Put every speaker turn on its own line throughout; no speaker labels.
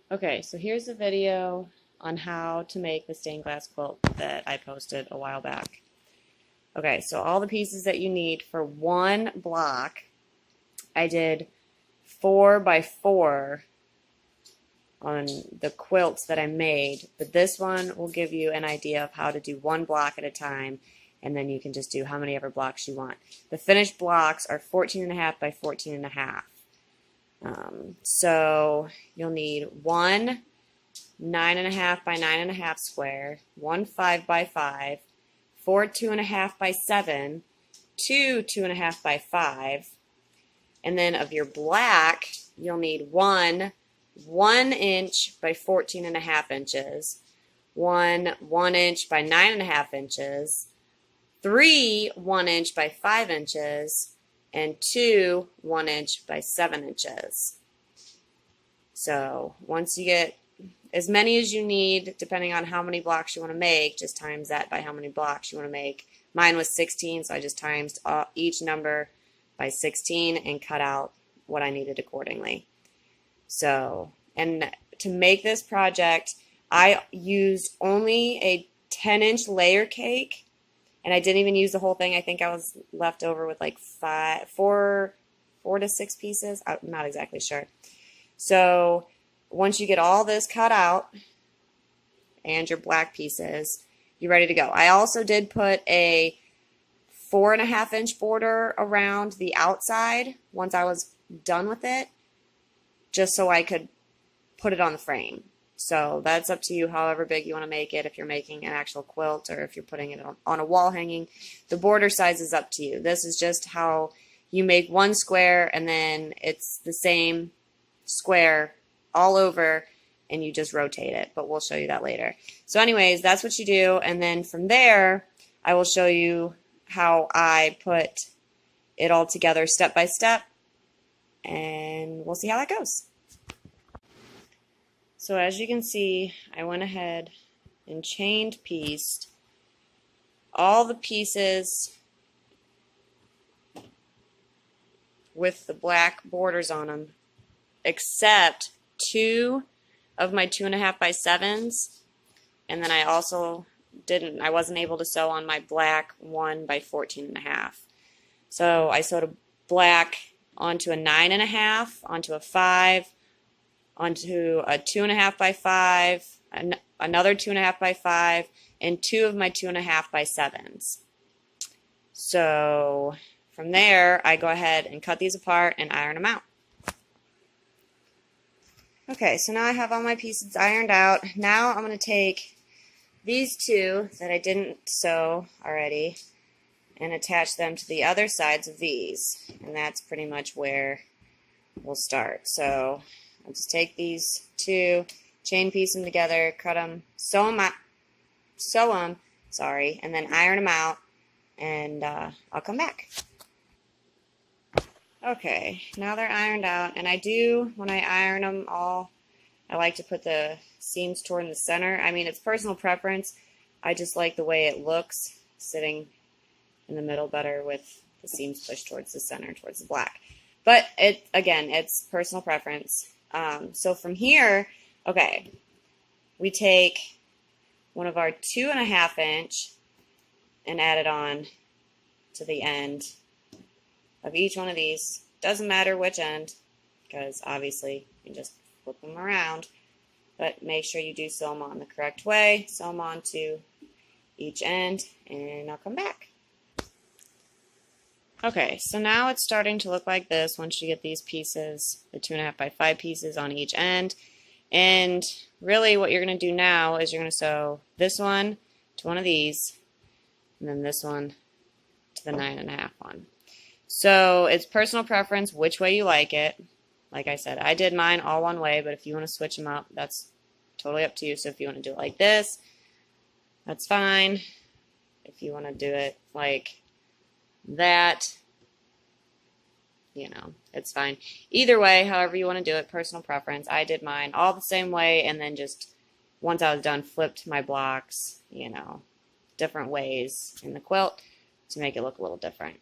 Okay, so here's the video on how to make the stained glass quilt that I posted a while back. Okay, so all the pieces that you need for one block, I did 4 by 4 on the quilts that I made, but this one will give you an idea of how to do one block at a time, and then you can just do how many ever blocks you want. The finished blocks are 14.5 by 14.5. So you'll need one 9.5 by 9.5 square, one 5 by 5, four 2.5 by 7, two 2.5 by 5, and then of your black, you'll need one 1 inch by 14.5 inches, one 1 inch by 9.5 inches, three 1 inch by 5 inches, and two 1 inch by 7 inches. So once you get as many as you need, depending on how many blocks you want to make, just times that by how many blocks you want to make. Mine was 16, so I just times each number by 16 and cut out what I needed accordingly. So, and to make this project, I used only a 10-inch layer cake, and I didn't even use the whole thing. I think I was left over with like 4 to 6 pieces. I'm not exactly sure. So once you get all this cut out and your black pieces, you're ready to go. I also did put a 4.5-inch border around the outside once I was done with it, just so I could put it on the frame. So that's up to you, however big you want to make it. If you're making an actual quilt or if you're putting it on a wall hanging, the border size is up to you. This is just how you make one square, and then it's the same square all over, and you just rotate it, but we'll show you that later. So anyways, that's what you do, and then from there I will show you how I put it all together step by step, and we'll see how that goes. So as you can see, I went ahead and chained pieced all the pieces with the black borders on them, except 2 of my 2.5 by 7s, and then I also I wasn't able to sew on my black 1 by 14.5. So I sewed a black onto a 9.5, onto a 5, onto a 2.5 by 5, another 2.5 by 5, and 2 of my 2.5 by 7s. So from there, I go ahead and cut these apart and iron them out. Okay, so now I have all my pieces ironed out. Now I'm going to take these 2 that I didn't sew already and attach them to the other sides of these. And that's pretty much where we'll start. So I'll just take these 2, chain piece them together, cut them, sew them, and then iron them out, and I'll come back. Okay, now they're ironed out, and when I iron them all, I like to put the seams toward the center. I mean, it's personal preference. I just like the way it looks sitting in the middle better with the seams pushed towards the center, towards the black. But again, it's personal preference. So from here, okay, we take one of our 2.5 inch and add it on to the end of each one of these. Doesn't matter which end, because obviously you can just flip them around, but make sure you do sew them on the correct way. Sew them onto each end, and I'll come back. Okay, so now it's starting to look like this once you get these pieces, the 2.5 by 5 pieces on each end. And really what you're going to do now is you're going to sew this one to one of these, and then this one to the 9.5 one. So it's personal preference which way you like it. Like I said, I did mine all one way, but if you want to switch them up, that's totally up to you. So if you want to do it like this, that's fine. If you want to do it like that, it's fine. Either way, however you want to do it, personal preference. I did mine all the same way, and then just once I was done, flipped my blocks, different ways in the quilt to make it look a little different.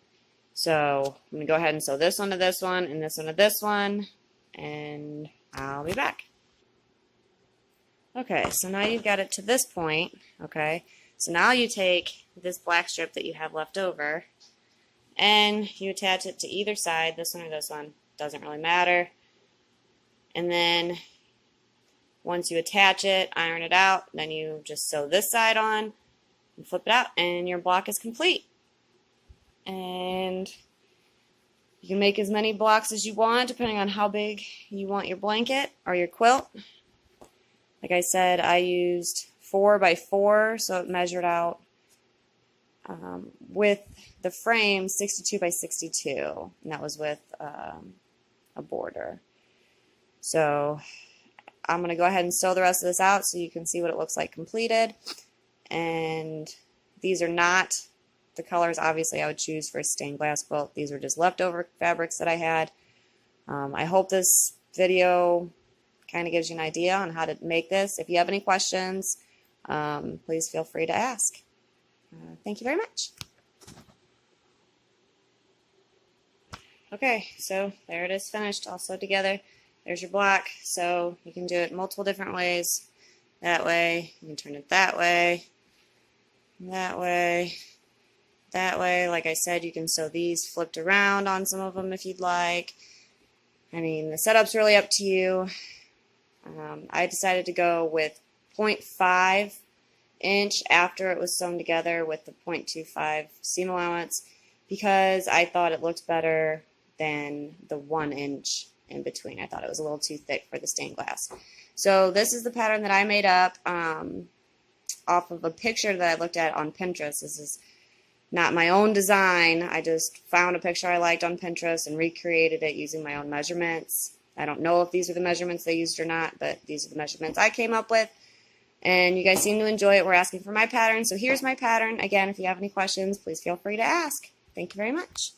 So I'm going to go ahead and sew this one to this one, and this one to this one, and I'll be back. Okay, so now you've got it to this point, okay? So now you take this black strip that you have left over and you attach it to either side, this one or this one, doesn't really matter. And then once you attach it, iron it out, then you just sew this side on and flip it out and your block is complete. And you can make as many blocks as you want depending on how big you want your blanket or your quilt. Like I said, I used 4 by 4, so it measured out with the frame 62 by 62, and that was with a border. So I'm going to go ahead and sew the rest of this out so you can see what it looks like completed. And these are not the colors obviously I would choose for a stained glass quilt. These are just leftover fabrics that I had. I hope this video kind of gives you an idea on how to make this. If you have any questions, please feel free to ask. Thank you very much. Okay, so there it is finished, all sewed together. There's your block. So you can do it multiple different ways. That way, you can turn it that way, that way, that way. Like I said, you can sew these flipped around on some of them if you'd like. I mean, the setup's really up to you. I decided to go with 0.5 inch after it was sewn together with the 0.25 seam allowance because I thought it looked better than the 1 inch in between. I thought it was a little too thick for the stained glass. So this is the pattern that I made up off of a picture that I looked at on Pinterest. This is not my own design. I just found a picture I liked on Pinterest and recreated it using my own measurements. I don't know if these are the measurements they used or not, but these are the measurements I came up with. And you guys seem to enjoy it. We're asking for my pattern. So here's my pattern. Again, if you have any questions, please feel free to ask. Thank you very much.